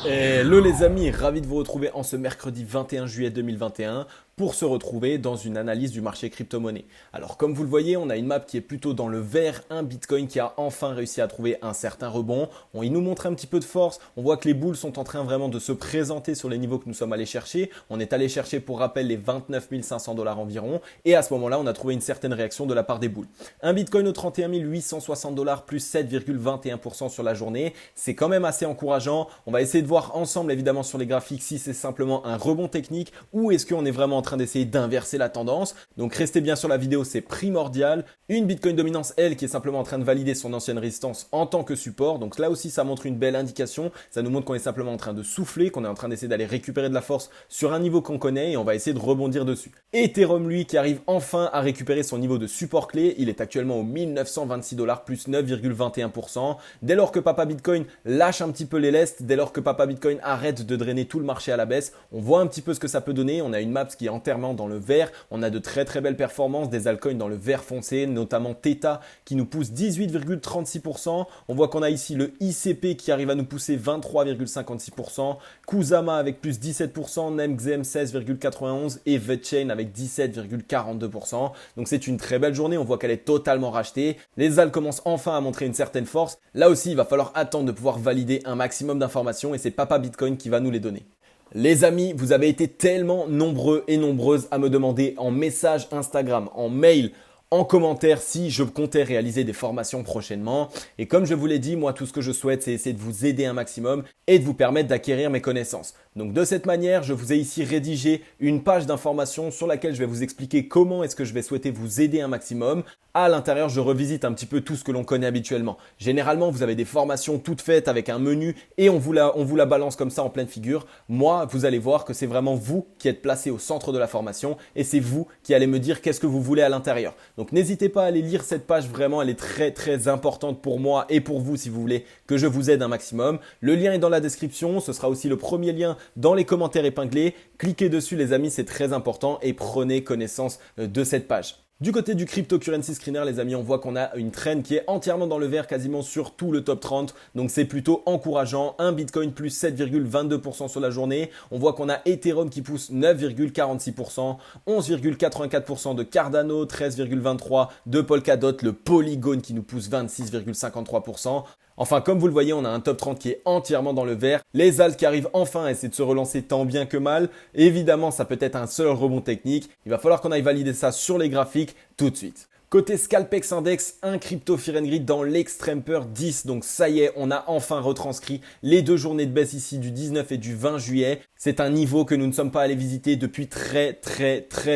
Hello les amis, ravi de vous retrouver en ce mercredi 21 juillet 2021 pour se retrouver dans une analyse du marché crypto-monnaie. Alors comme vous le voyez, on a une map qui est plutôt dans le vert, un Bitcoin qui a enfin réussi à trouver un certain rebond. Il nous montre un petit peu de force, on voit que les boules sont en train vraiment de se présenter sur les niveaux que nous sommes allés chercher. On est allé chercher pour rappel les 29 500 $ environ et à ce moment-là, on a trouvé une certaine réaction de la part des boules. Un Bitcoin au 31 860 $ plus 7,21% sur la journée, c'est quand même assez encourageant. On va essayer de voir ensemble évidemment sur les graphiques si c'est simplement un rebond technique ou est-ce qu'on est vraiment en train d'essayer d'inverser la tendance. Donc restez bien sur la vidéo, c'est primordial. Une Bitcoin dominance, elle, qui est simplement en train de valider son ancienne résistance en tant que support. Donc là aussi, ça montre une belle indication. Ça nous montre qu'on est simplement en train de souffler, qu'on est en train d'essayer d'aller récupérer de la force sur un niveau qu'on connaît et on va essayer de rebondir dessus. Ethereum, lui, qui arrive enfin à récupérer son niveau de support clé. Il est actuellement au 1926 $ plus 9,21%. Dès lors que Papa Bitcoin lâche un petit peu les lestes, dès lors que Papa Bitcoin arrête de drainer tout le marché à la baisse, on voit un petit peu ce que ça peut donner. On a une map qui est entièrement dans le vert. On a de très très belles performances, des altcoins dans le vert foncé, notamment Theta qui nous pousse 18,36%. On voit qu'on a ici le ICP qui arrive à nous pousser 23,56%, Kusama avec plus 17%, Nemxem 16,91% et VeChain avec 17,42%. Donc c'est une très belle journée, on voit qu'elle est totalement rachetée. Les AL commencent enfin à montrer une certaine force. Là aussi, il va falloir attendre de pouvoir valider un maximum d'informations et c'est Papa Bitcoin qui va nous les donner. Les amis, vous avez été tellement nombreux et nombreuses à me demander en message Instagram, en mail, en commentaire si je comptais réaliser des formations prochainement. Et comme je vous l'ai dit, moi tout ce que je souhaite c'est essayer de vous aider un maximum et de vous permettre d'acquérir mes connaissances. Donc de cette manière, je vous ai ici rédigé une page d'information sur laquelle je vais vous expliquer comment est-ce que je vais souhaiter vous aider un maximum. À l'intérieur, je revisite un petit peu tout ce que l'on connaît habituellement. Généralement, vous avez des formations toutes faites avec un menu et on vous la balance comme ça en pleine figure. Moi, vous allez voir que c'est vraiment vous qui êtes placé au centre de la formation et c'est vous qui allez me dire qu'est-ce que vous voulez à l'intérieur. Donc n'hésitez pas à aller lire cette page, vraiment elle est très très importante pour moi et pour vous si vous voulez que je vous aide un maximum. Le lien est dans la description, ce sera aussi le premier lien dans les commentaires épinglés. Cliquez dessus les amis, c'est très important et prenez connaissance de cette page. Du côté du cryptocurrency screener, les amis, on voit qu'on a une trend qui est entièrement dans le vert, quasiment sur tout le top 30. Donc c'est plutôt encourageant. Un Bitcoin plus 7,22% sur la journée. On voit qu'on a Ethereum qui pousse 9,46%, 11,84% de Cardano, 13,23% de Polkadot, le Polygon qui nous pousse 26,53%. Enfin, comme vous le voyez, on a un top 30 qui est entièrement dans le vert. Les alts qui arrivent enfin à essayer de se relancer tant bien que mal. Évidemment, ça peut être un seul rebond technique. Il va falloir qu'on aille valider ça sur les graphiques tout de suite. Côté Scalpex Index, un crypto Fear and Greed dans l'extreme peur 10. Donc ça y est, on a enfin retranscrit les deux journées de baisse ici du 19 et du 20 juillet. C'est un niveau que nous ne sommes pas allés visiter depuis très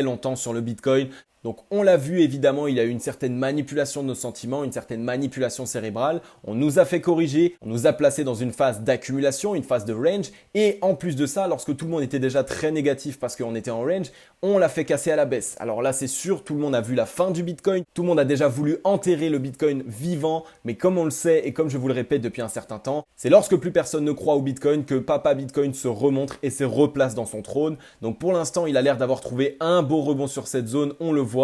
longtemps sur le Bitcoin. Donc on l'a vu évidemment, il y a eu une certaine manipulation de nos sentiments, une certaine manipulation cérébrale. On nous a fait corriger, on nous a placé dans une phase d'accumulation, une phase de range. Et en plus de ça, lorsque tout le monde était déjà très négatif parce qu'on était en range, on l'a fait casser à la baisse. Alors là c'est sûr, tout le monde a vu la fin du Bitcoin. Tout le monde a déjà voulu enterrer le Bitcoin vivant. Mais comme on le sait et comme je vous le répète depuis un certain temps, c'est lorsque plus personne ne croit au Bitcoin que Papa Bitcoin se remontre et se replace dans son trône. Donc pour l'instant, il a l'air d'avoir trouvé un beau rebond sur cette zone, on le voit.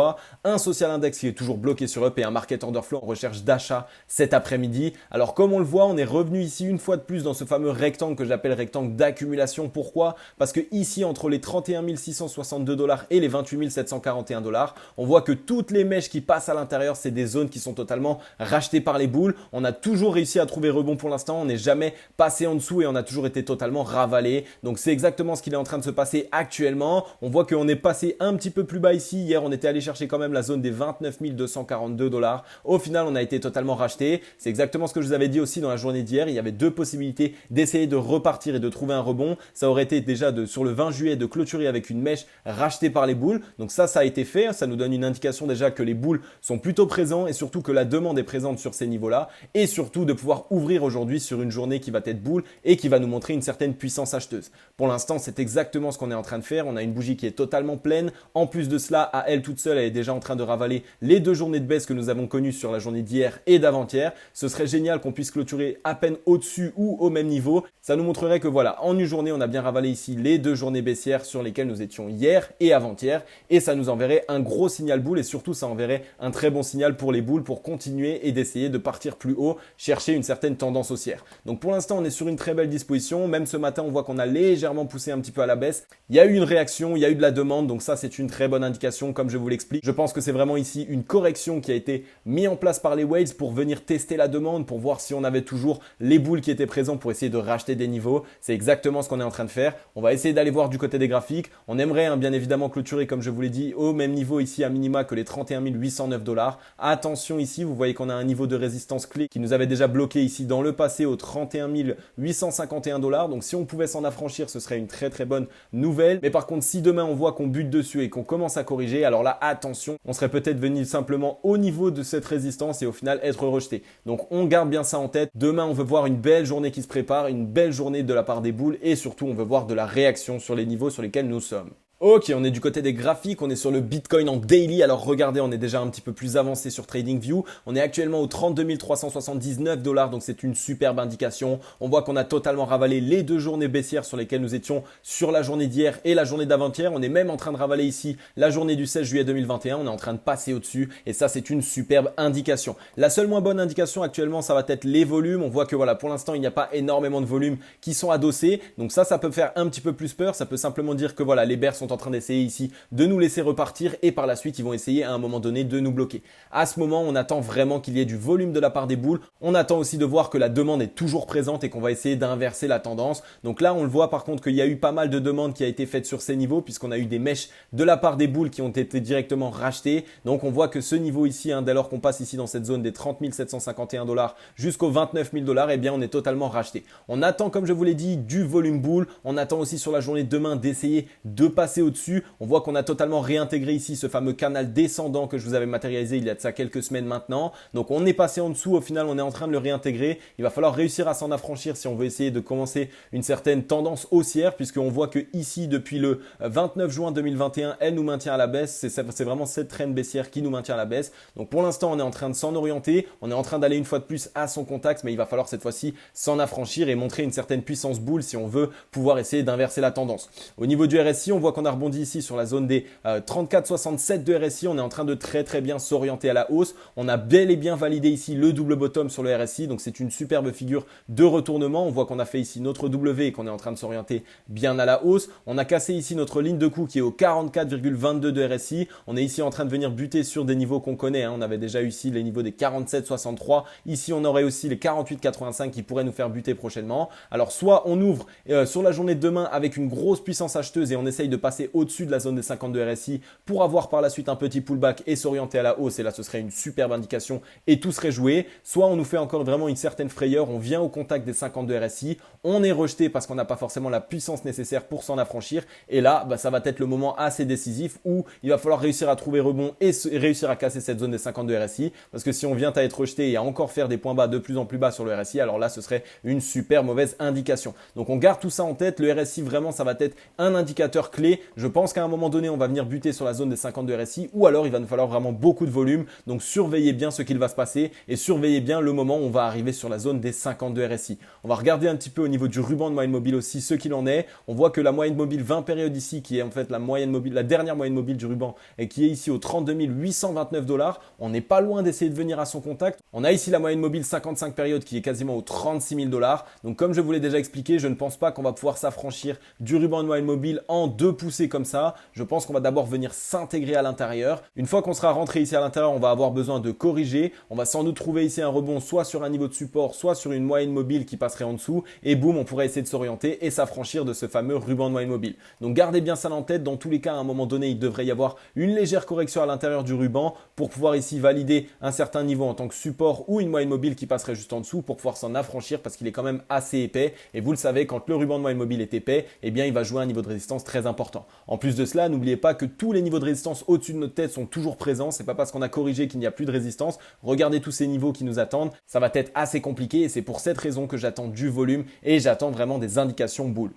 Un social index qui est toujours bloqué sur up et un market order flow en recherche d'achat cet après-midi. Alors comme on le voit, on est revenu ici une fois de plus dans ce fameux rectangle que j'appelle rectangle d'accumulation. Pourquoi? Parce que ici, entre les 31 662 $ et les 28 741 $, on voit que toutes les mèches qui passent à l'intérieur, c'est des zones qui sont totalement rachetées par les boules. On a toujours réussi à trouver rebond pour l'instant. On n'est jamais passé en dessous et on a toujours été totalement ravalé. Donc c'est exactement ce qui est en train de se passer actuellement. On voit qu'on est passé un petit peu plus bas ici. Hier, on était allé chercher quand même la zone des 29 242 $. Au final, on a été totalement racheté. C'est exactement ce que je vous avais dit aussi dans la journée d'hier. Il y avait deux possibilités d'essayer de repartir et de trouver un rebond. Ça aurait été déjà sur le 20 juillet de clôturer avec une mèche rachetée par les boules. Donc ça a été fait. Ça nous donne une indication déjà que les boules sont plutôt présents et surtout que la demande est présente sur ces niveaux-là. Et surtout de pouvoir ouvrir aujourd'hui sur une journée qui va être boule et qui va nous montrer une certaine puissance acheteuse. Pour l'instant, c'est exactement ce qu'on est en train de faire. On a une bougie qui est totalement pleine. En plus de cela, à elle toute seule, elle est déjà en train de ravaler les deux journées de baisse que nous avons connues sur la journée d'hier et d'avant-hier. Ce serait génial qu'on puisse clôturer à peine au-dessus ou au même niveau. Ça nous montrerait que voilà, en une journée, on a bien ravalé ici les deux journées baissières sur lesquelles nous étions hier et avant-hier et ça nous enverrait un gros signal boule et surtout ça enverrait un très bon signal pour les boules pour continuer et d'essayer de partir plus haut, chercher une certaine tendance haussière. Donc pour l'instant, on est sur une très belle disposition. Même ce matin, on voit qu'on a légèrement poussé un petit peu à la baisse. Il y a eu une réaction, il y a eu de la demande, donc ça c'est une très bonne indication comme je vous l'explique. Je pense que c'est vraiment ici une correction qui a été mise en place par les whales pour venir tester la demande, pour voir si on avait toujours les boules qui étaient présents pour essayer de racheter des niveaux. C'est exactement ce qu'on est en train de faire. On va essayer d'aller voir du côté des graphiques. On aimerait bien évidemment clôturer, comme je vous l'ai dit, au même niveau ici à minima que les 31 809 $. Attention ici, vous voyez qu'on a un niveau de résistance clé qui nous avait déjà bloqué ici dans le passé aux 31 851 $. Donc si on pouvait s'en affranchir, ce serait une très très bonne nouvelle. Mais par contre, si demain on voit qu'on bute dessus et qu'on commence à corriger, alors là, attention, on serait peut-être venu simplement au niveau de cette résistance et au final être rejeté. Donc on garde bien ça en tête. Demain, on veut voir une belle journée qui se prépare, une belle journée de la part des boules et surtout, on veut voir de la réaction sur les niveaux sur lesquels nous sommes. Ok, on est du côté des graphiques, on est sur le Bitcoin en daily. Alors regardez, on est déjà un petit peu plus avancé sur TradingView. On est actuellement aux 32 379 $, donc c'est une superbe indication. On voit qu'on a totalement ravalé les deux journées baissières sur lesquelles nous étions sur la journée d'hier et la journée d'avant-hier. On est même en train de ravaler ici la journée du 16 juillet 2021. On est en train de passer au-dessus et ça, c'est une superbe indication. La seule moins bonne indication actuellement, ça va être les volumes. On voit que voilà, pour l'instant, il n'y a pas énormément de volumes qui sont adossés. Donc ça peut faire un petit peu plus peur. Ça peut simplement dire que voilà, les bears sont en train d'essayer ici de nous laisser repartir et par la suite ils vont essayer à un moment donné de nous bloquer. À ce moment, on attend vraiment qu'il y ait du volume de la part des boules. On attend aussi de voir que la demande est toujours présente et qu'on va essayer d'inverser la tendance. Donc là, on le voit par contre qu'il y a eu pas mal de demandes qui a été faites sur ces niveaux puisqu'on a eu des mèches de la part des boules qui ont été directement rachetées. Donc on voit que ce niveau ici, dès lors qu'on passe ici dans cette zone des 30 751 $ jusqu'aux 29 000 $, eh bien on est totalement racheté. On attend, comme je vous l'ai dit, du volume boule. On attend aussi sur la journée de demain d'essayer de passer au-dessus. On voit qu'on a totalement réintégré ici ce fameux canal descendant que je vous avais matérialisé il y a de ça quelques semaines maintenant. Donc on est passé en dessous, au final on est en train de le réintégrer. Il va falloir réussir à s'en affranchir si on veut essayer de commencer une certaine tendance haussière puisqu'on voit que ici depuis le 29 juin 2021, elle nous maintient à la baisse. C'est vraiment cette trend baissière qui nous maintient à la baisse. Donc pour l'instant on est en train de s'en orienter. On est en train d'aller une fois de plus à son contact, mais il va falloir cette fois-ci s'en affranchir et montrer une certaine puissance boule si on veut pouvoir essayer d'inverser la tendance. Au niveau du RSI, on voit qu'on a rebondi ici sur la zone des 34,67 de RSI. On est en train de très bien s'orienter à la hausse. On a bel et bien validé ici le double bottom sur le RSI. Donc c'est une superbe figure de retournement. On voit qu'on a fait ici notre W et qu'on est en train de s'orienter bien à la hausse. On a cassé ici notre ligne de coup qui est au 44,22 de RSI. On est ici en train de venir buter sur des niveaux qu'on connaît. On avait déjà eu ici les niveaux des 47,63. Ici on aurait aussi les 48,85 qui pourraient nous faire buter prochainement. Alors soit on ouvre sur la journée de demain avec une grosse puissance acheteuse et on essaye de passer au-dessus de la zone des 52 RSI pour avoir par la suite un petit pullback et s'orienter à la hausse et là ce serait une superbe indication et tout serait joué. Soit on nous fait encore vraiment une certaine frayeur, on vient au contact des 52 RSI, on est rejeté parce qu'on n'a pas forcément la puissance nécessaire pour s'en affranchir et là ça va être le moment assez décisif où il va falloir réussir à trouver rebond et réussir à casser cette zone des 52 RSI parce que si on vient à être rejeté et à encore faire des points bas de plus en plus bas sur le RSI, alors là ce serait une super mauvaise indication. Donc on garde tout ça en tête, le RSI vraiment ça va être un indicateur clé. Je pense qu'à un moment donné on va venir buter sur la zone des 52 RSI ou alors il va nous falloir vraiment beaucoup de volume. Donc surveillez bien ce qu'il va se passer et surveillez bien le moment où on va arriver sur la zone des 52 RSI. On va regarder un petit peu au niveau du ruban de moyenne mobile aussi ce qu'il en est. On voit que la moyenne mobile 20 périodes ici qui est en fait la moyenne mobile, la dernière moyenne mobile du ruban et qui est ici aux 32 829 $. On n'est pas loin d'essayer de venir à son contact. On a ici la moyenne mobile 55 périodes qui est quasiment aux 36 000 $. Donc comme je vous l'ai déjà expliqué, je ne pense pas qu'on va pouvoir s'affranchir du ruban de moyenne mobile en deux poussées comme ça. Je pense qu'on va d'abord venir s'intégrer à l'intérieur. Une fois qu'on sera rentré ici à l'intérieur, on va avoir besoin de corriger. On va sans doute trouver ici un rebond soit sur un niveau de support, soit sur une moyenne mobile qui passerait en dessous. Et boum, on pourrait essayer de s'orienter et s'affranchir de ce fameux ruban de moyenne mobile. Donc gardez bien ça en tête. Dans tous les cas, à un moment donné, il devrait y avoir une légère correction à l'intérieur du ruban pour pouvoir ici valider un certain niveau en tant que support ou une moyenne mobile qui passerait juste en dessous pour pouvoir s'en affranchir parce qu'il est quand même assez épais. Et vous le savez, quand le ruban de moyenne mobile est épais, eh bien, il va jouer un niveau de résistance très important. En plus de cela, n'oubliez pas que tous les niveaux de résistance au-dessus de notre tête sont toujours présents. C'est pas parce qu'on a corrigé qu'il n'y a plus de résistance. Regardez tous ces niveaux qui nous attendent. Ça va être assez compliqué et c'est pour cette raison que j'attends du volume et j'attends vraiment des indications boules.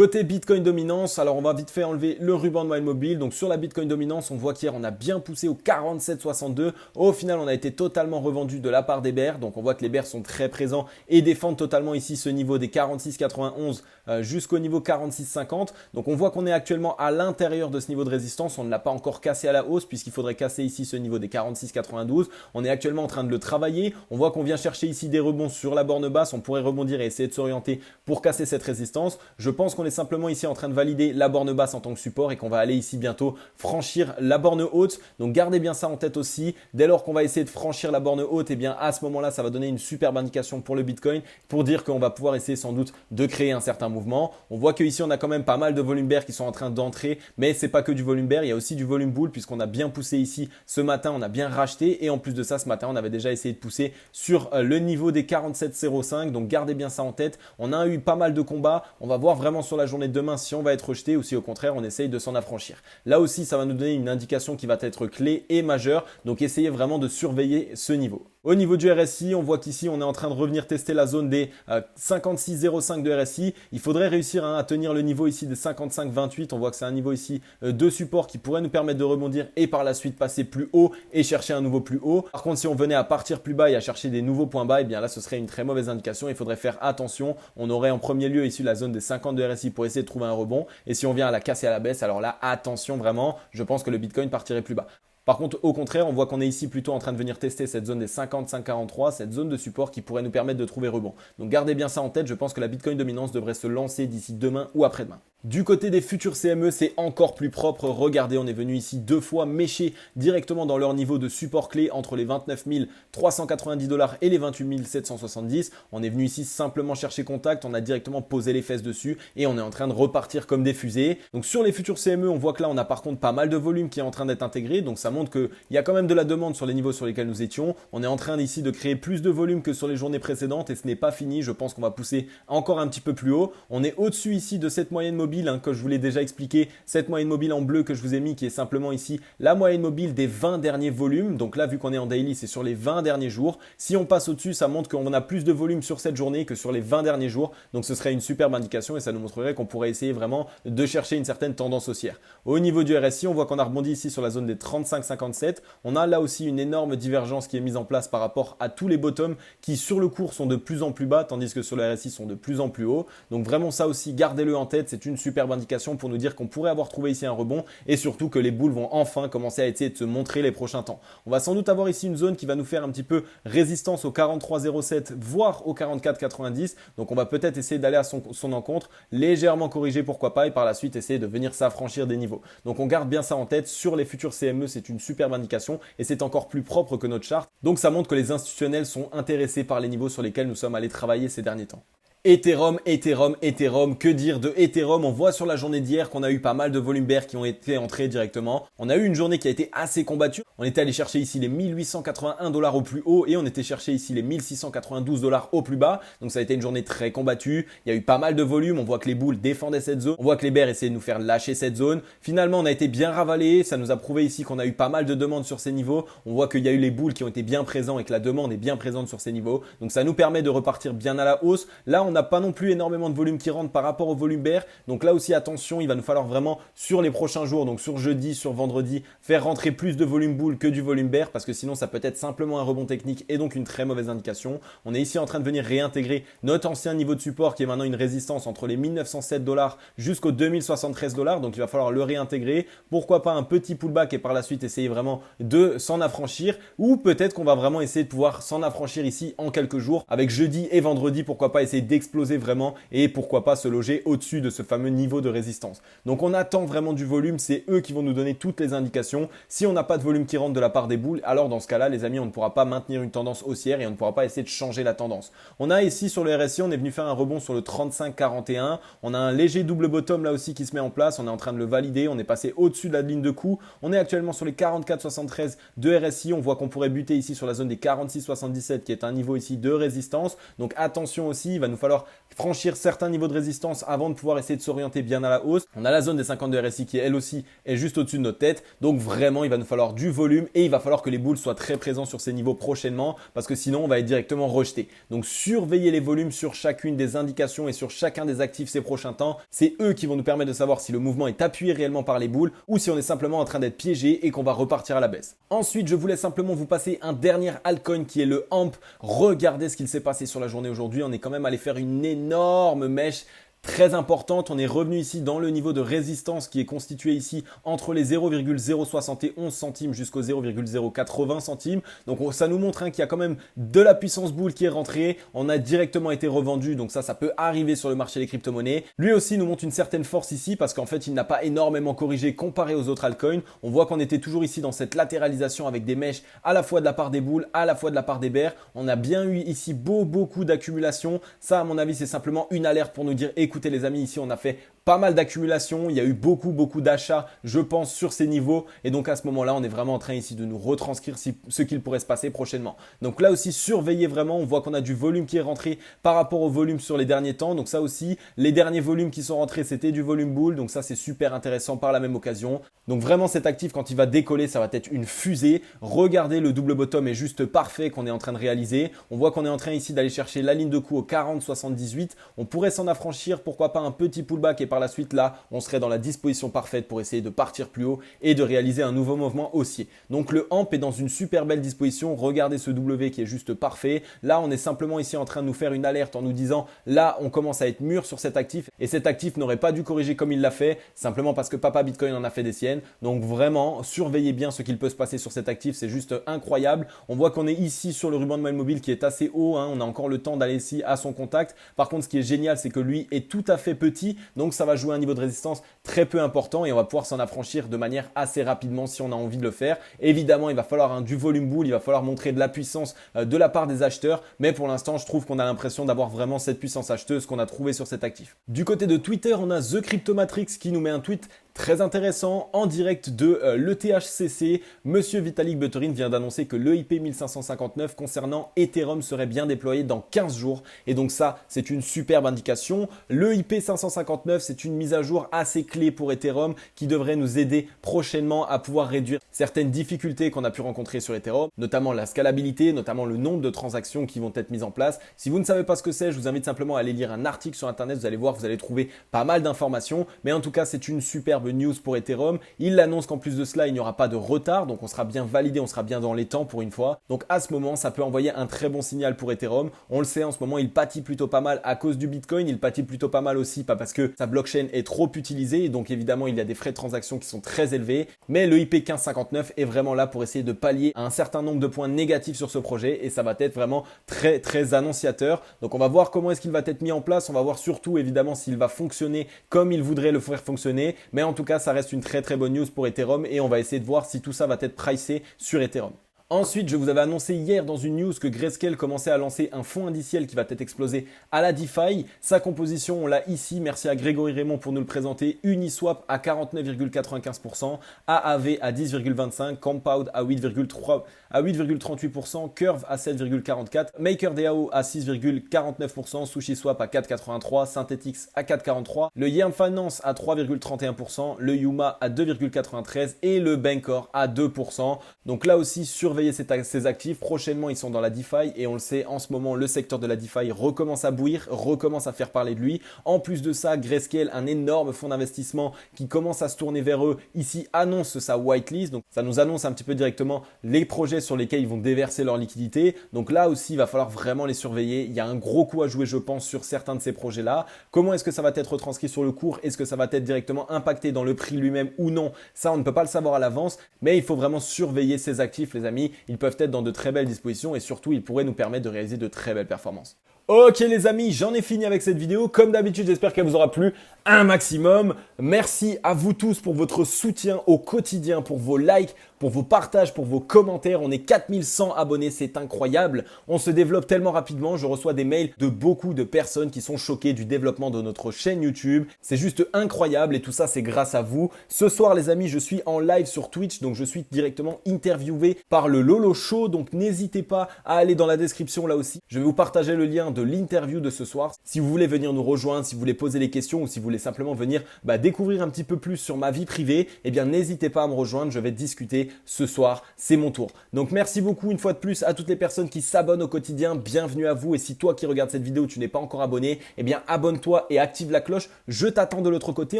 Côté Bitcoin dominance, alors on va vite fait enlever le ruban de moyenne mobile. Donc sur la Bitcoin dominance, on voit qu'hier on a bien poussé au 47,62. Au final, on a été totalement revendu de la part des bears. Donc on voit que les bears sont très présents et défendent totalement ici ce niveau des 46,91 jusqu'au niveau 46,50. Donc on voit qu'on est actuellement à l'intérieur de ce niveau de résistance. On ne l'a pas encore cassé à la hausse puisqu'il faudrait casser ici ce niveau des 46,92. On est actuellement en train de le travailler. On voit qu'on vient chercher ici des rebonds sur la borne basse. On pourrait rebondir et essayer de s'orienter pour casser cette résistance. Je pense qu'on est simplement ici en train de valider la borne basse en tant que support et qu'on va aller ici bientôt franchir la borne haute. Donc gardez bien ça en tête aussi. Dès lors qu'on va essayer de franchir la borne haute, et bien à ce moment-là, ça va donner une superbe indication pour le Bitcoin pour dire qu'on va pouvoir essayer sans doute de créer un certain mouvement. On voit qu'ici, on a quand même pas mal de volume bear qui sont en train d'entrer, mais c'est pas que du volume bear, il y a aussi du volume bull puisqu'on a bien poussé ici ce matin, on a bien racheté et en plus de ça, ce matin, on avait déjà essayé de pousser sur le niveau des 47,05. Donc gardez bien ça en tête. On a eu pas mal de combats. On va voir vraiment sur la journée de demain si on va être rejeté ou si au contraire on essaye de s'en affranchir. Là aussi, ça va nous donner une indication qui va être clé et majeure. Donc essayez vraiment de surveiller ce niveau. Au niveau du RSI, on voit qu'ici, on est en train de revenir tester la zone des 56,05 de RSI. Il faudrait réussir à tenir le niveau ici des 55,28. On voit que c'est un niveau ici de support qui pourrait nous permettre de rebondir et par la suite passer plus haut et chercher un nouveau plus haut. Par contre, si on venait à partir plus bas et à chercher des nouveaux points bas, et bien là, ce serait une très mauvaise indication. Il faudrait faire attention. On aurait en premier lieu ici la zone des 50 de RSI pour essayer de trouver un rebond. Et si on vient à la casser à la baisse, alors là, attention vraiment. Je pense que le Bitcoin partirait plus bas. Par contre, au contraire, on voit qu'on est ici plutôt en train de venir tester cette zone des 55,43, cette zone de support qui pourrait nous permettre de trouver rebond. Donc gardez bien ça en tête, je pense que la Bitcoin dominance devrait se lancer d'ici demain ou après-demain. Du côté des futurs CME, c'est encore plus propre. Regardez, on est venu ici deux fois mécher directement dans leur niveau de support clé entre les 29 390 $ et les 28 770. On est venu ici simplement chercher contact, on a directement posé les fesses dessus et on est en train de repartir comme des fusées. Donc sur les futurs CME, on voit que là, on a par contre pas mal de volume qui est en train d'être intégré. Donc ça montre qu'il y a quand même de la demande sur les niveaux sur lesquels nous étions. On est en train ici de créer plus de volume que sur les journées précédentes et ce n'est pas fini. Je pense qu'on va pousser encore un petit peu plus haut. On est au-dessus ici de cette moyenne mobile que je vous l'ai déjà expliqué, cette moyenne mobile en bleu que je vous ai mis qui est simplement ici la moyenne mobile des 20 derniers volumes. Donc là, vu qu'on est en daily, c'est sur les 20 derniers jours. Si on passe au-dessus, ça montre qu'on a plus de volume sur cette journée que sur les 20 derniers jours. Donc ce serait une superbe indication et ça nous montrerait qu'on pourrait essayer vraiment de chercher une certaine tendance haussière. Au niveau du RSI, on voit qu'on a rebondi ici sur la zone des 35,57. On a là aussi une énorme divergence qui est mise en place par rapport à tous les bottoms qui sur le cours sont de plus en plus bas tandis que sur le RSI sont de plus en plus hauts. Donc vraiment ça aussi, gardez-le en tête, c'est une superbe indication pour nous dire qu'on pourrait avoir trouvé ici un rebond et surtout que les bulles vont enfin commencer à essayer de se montrer les prochains temps. On va sans doute avoir ici une zone qui va nous faire un petit peu résistance au 43,07 voire au 44,90. Donc on va peut-être essayer d'aller à son encontre, légèrement corriger pourquoi pas et par la suite essayer de venir s'affranchir des niveaux. Donc on garde bien ça en tête, sur les futurs CME c'est une superbe indication et c'est encore plus propre que notre charte. Donc ça montre que les institutionnels sont intéressés par les niveaux sur lesquels nous sommes allés travailler ces derniers temps. Ethereum, que dire de Ethereum? On voit sur la journée d'hier qu'on a eu pas mal de volume bear qui ont été entrés directement. On a eu une journée qui a été assez combattue. On était allé chercher ici les 1881 $ au plus haut et on était chercher ici les 1692 $ au plus bas. Donc ça a été une journée très combattue. Il y a eu pas mal de volume. On voit que les bulles défendaient cette zone. On voit que les bears essayaient de nous faire lâcher cette zone. Finalement, on a été bien ravalé. Ça nous a prouvé ici qu'on a eu pas mal de demandes sur ces niveaux. On voit qu'il y a eu les bulles qui ont été bien présents et que la demande est bien présente sur ces niveaux. Donc ça nous permet de repartir bien à la hausse. Là, on n'a pas non plus énormément de volume qui rentre par rapport au volume bear. Donc là aussi, attention, il va nous falloir vraiment sur les prochains jours, donc sur jeudi, sur vendredi, faire rentrer plus de volume bull que du volume bear parce que sinon, ça peut être simplement un rebond technique et donc une très mauvaise indication. On est ici en train de venir réintégrer notre ancien niveau de support qui est maintenant une résistance entre les 1907 $ jusqu'aux 2073 $. Donc il va falloir le réintégrer. Pourquoi pas un petit pullback et par la suite essayer vraiment de s'en affranchir ou peut-être qu'on va vraiment essayer de pouvoir s'en affranchir ici en quelques jours avec jeudi et vendredi. Pourquoi pas essayer d'exploser vraiment et pourquoi pas se loger au-dessus de ce fameux niveau de résistance. Donc on attend vraiment du volume, c'est eux qui vont nous donner toutes les indications. Si on n'a pas de volume qui rentre de la part des bulles, alors dans ce cas-là, les amis, on ne pourra pas maintenir une tendance haussière et on ne pourra pas essayer de changer la tendance. On a ici sur le RSI, on est venu faire un rebond sur le 35,41. On a un léger double bottom là aussi qui se met en place. On est en train de le valider. On est passé au-dessus de la ligne de coup. On est actuellement sur les 44,73 de RSI. On voit qu'on pourrait buter ici sur la zone des 46,77 qui est un niveau ici de résistance. Donc attention aussi, il va nous falloir falloir franchir certains niveaux de résistance avant de pouvoir essayer de s'orienter bien à la hausse. On a la zone des 52 RSI qui elle aussi est juste au-dessus de notre tête. Donc vraiment, il va nous falloir du volume et il va falloir que les bulls soient très présents sur ces niveaux prochainement parce que sinon on va être directement rejeté. Donc surveillez les volumes sur chacune des indications et sur chacun des actifs ces prochains temps. C'est eux qui vont nous permettre de savoir si le mouvement est appuyé réellement par les bulls ou si on est simplement en train d'être piégé et qu'on va repartir à la baisse. Ensuite, je voulais simplement vous passer un dernier altcoin qui est le AMP. Regardez ce qu'il s'est passé sur la journée aujourd'hui. On est quand même allé faire une énorme mèche très importante. On est revenu ici dans le niveau de résistance qui est constitué ici entre les 0,071 centimes jusqu'au 0,080 centimes. Donc ça nous montre qu'il y a quand même de la puissance boule qui est rentrée. On a directement été revendu. Donc ça peut arriver sur le marché des crypto-monnaies. Lui aussi nous montre une certaine force ici parce qu'en fait, il n'a pas énormément corrigé comparé aux autres altcoins. On voit qu'on était toujours ici dans cette latéralisation avec des mèches à la fois de la part des bulles, à la fois de la part des bears. On a bien eu ici beaucoup d'accumulation. Ça, à mon avis, c'est simplement une alerte pour nous dire écoutez les amis, ici on a fait pas mal d'accumulation, il y a eu beaucoup d'achats, je pense, sur ces niveaux. Et donc à ce moment-là, on est vraiment en train ici de nous retranscrire ce qu'il pourrait se passer prochainement. Donc là aussi, surveillez vraiment, on voit qu'on a du volume qui est rentré par rapport au volume sur les derniers temps. Donc ça aussi, les derniers volumes qui sont rentrés, c'était du volume bull. Donc ça, c'est super intéressant par la même occasion. Donc vraiment, cet actif, quand il va décoller, ça va être une fusée. Regardez, le double bottom est juste parfait qu'on est en train de réaliser. On voit qu'on est en train ici d'aller chercher la ligne de coup au 40,78. On pourrait s'en affranchir, pourquoi pas un petit pullback et par la suite là, on serait dans la disposition parfaite pour essayer de partir plus haut et de réaliser un nouveau mouvement haussier. Donc le AMP est dans une super belle disposition. Regardez ce W qui est juste parfait. Là, on est simplement ici en train de nous faire une alerte en nous disant là, on commence à être mûr sur cet actif et cet actif n'aurait pas dû corriger comme il l'a fait simplement parce que Papa Bitcoin en a fait des siennes. Donc vraiment, surveillez bien ce qu'il peut se passer sur cet actif. C'est juste incroyable. On voit qu'on est ici sur le ruban de mobile qui est assez haut. On a encore le temps d'aller ici à son contact. Par contre, ce qui est génial, c'est que lui est tout à fait petit. Donc ça va jouer un niveau de résistance très peu important et on va pouvoir s'en affranchir de manière assez rapidement si on a envie de le faire. Évidemment, il va falloir du volume bull, il va falloir montrer de la puissance de la part des acheteurs, mais pour l'instant, je trouve qu'on a l'impression d'avoir vraiment cette puissance acheteuse qu'on a trouvée sur cet actif. Du côté de Twitter, on a The Crypto Matrix qui nous met un tweet très intéressant en direct de l'ETHCC. Monsieur Vitalik Buterin vient d'annoncer que l'EIP 1559 concernant Ethereum serait bien déployé dans 15 jours. Et donc ça, c'est une superbe indication. L'EIP 559, c'est une mise à jour assez clé pour Ethereum qui devrait nous aider prochainement à pouvoir réduire certaines difficultés qu'on a pu rencontrer sur Ethereum, notamment la scalabilité, notamment le nombre de transactions qui vont être mises en place. Si vous ne savez pas ce que c'est, je vous invite simplement à aller lire un article sur Internet. Vous allez voir, vous allez trouver pas mal d'informations. Mais en tout cas, c'est une superbe news pour Ethereum. Il annonce qu'en plus de cela, il n'y aura pas de retard. Donc, on sera bien validé, on sera bien dans les temps pour une fois. Donc, à ce moment, ça peut envoyer un très bon signal pour Ethereum. On le sait, en ce moment, il pâtit plutôt pas mal à cause du Bitcoin. Il pâtit plutôt pas mal aussi, pas parce que sa blockchain est trop utilisée. Et donc, évidemment, il y a des frais de transaction qui sont très élevés. Mais le IP 1559 est vraiment là pour essayer de pallier à un certain nombre de points négatifs sur ce projet. Et ça va être vraiment très annonciateur. Donc, on va voir comment est-ce qu'il va être mis en place. On va voir surtout, évidemment, s'il va fonctionner comme il voudrait le faire fonctionner. Mais en tout cas, ça reste une très bonne news pour Ethereum et on va essayer de voir si tout ça va être pricé sur Ethereum. Ensuite, je vous avais annoncé hier dans une news que Grayscale commençait à lancer un fonds indiciel qui va être explosé à la DeFi. Sa composition, on l'a ici. Merci à Grégory Raymond pour nous le présenter. Uniswap à 49,95%, AAV à 10,25%, Compound à 8,38%, Curve à 7,44%, MakerDAO à 6,49%, SushiSwap à 4,83%, Synthetix à 4,43%, le Yearn Finance à 3,31%, le Yuma à 2,93% et le Bancor à 2%. Donc là aussi, surveillez ces actifs. Prochainement, ils sont dans la DeFi et on le sait, en ce moment, le secteur de la DeFi recommence à bouillir, recommence à faire parler de lui. En plus de ça, Grayscale, un énorme fonds d'investissement qui commence à se tourner vers eux, ici annonce sa whitelist. Donc ça nous annonce un petit peu directement les projets sur lesquels ils vont déverser leur liquidité. Donc là aussi, il va falloir vraiment les surveiller. Il y a un gros coup à jouer, je pense, sur certains de ces projets-là. Comment est-ce que ça va être retranscrit sur le cours? Est-ce que ça va être directement impacté dans le prix lui-même ou non? Ça, on ne peut pas le savoir à l'avance, mais il faut vraiment surveiller ces actifs, les amis. Ils peuvent être dans de très belles dispositions et surtout, ils pourraient nous permettre de réaliser de très belles performances. Ok les amis, j'en ai fini avec cette vidéo. Comme d'habitude, j'espère qu'elle vous aura plu un maximum. Merci à vous tous pour votre soutien au quotidien, pour vos likes, pour vos partages, pour vos commentaires. On est 4100 abonnés, c'est incroyable. On se développe tellement rapidement. Je reçois des mails de beaucoup de personnes qui sont choquées du développement de notre chaîne YouTube. C'est juste incroyable et tout ça, c'est grâce à vous. Ce soir les amis, je suis en live sur Twitch, donc je suis directement interviewé par le Lolo Show. Donc n'hésitez pas à aller dans la description là aussi. Je vais vous partager le lien de de l'interview de ce soir. Si vous voulez venir nous rejoindre, si vous voulez poser des questions ou si vous voulez simplement venir découvrir un petit peu plus sur ma vie privée, eh bien n'hésitez pas à me rejoindre, je vais discuter ce soir, c'est mon tour. Donc merci beaucoup une fois de plus à toutes les personnes qui s'abonnent au quotidien, bienvenue à vous et si toi qui regardes cette vidéo tu n'es pas encore abonné, eh bien abonne-toi et active la cloche, je t'attends de l'autre côté,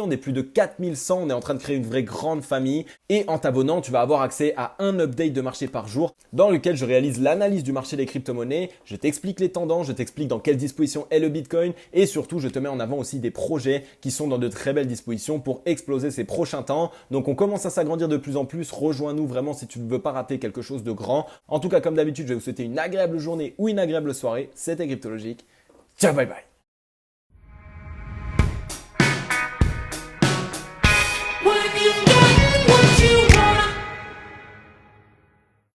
on est plus de 4100, on est en train de créer une vraie grande famille et en t'abonnant tu vas avoir accès à un update de marché par jour dans lequel je réalise l'analyse du marché des crypto-monnaies, je t'explique les tendances, je t'explique dans quelle disposition est le Bitcoin et surtout je te mets en avant aussi des projets qui sont dans de très belles dispositions pour exploser ces prochains temps. Donc on commence à s'agrandir de plus en plus, rejoins-nous vraiment si tu ne veux pas rater quelque chose de grand. En tout cas comme d'habitude je vais vous souhaiter une agréable journée ou une agréable soirée, c'était Cryptologique. Ciao bye bye.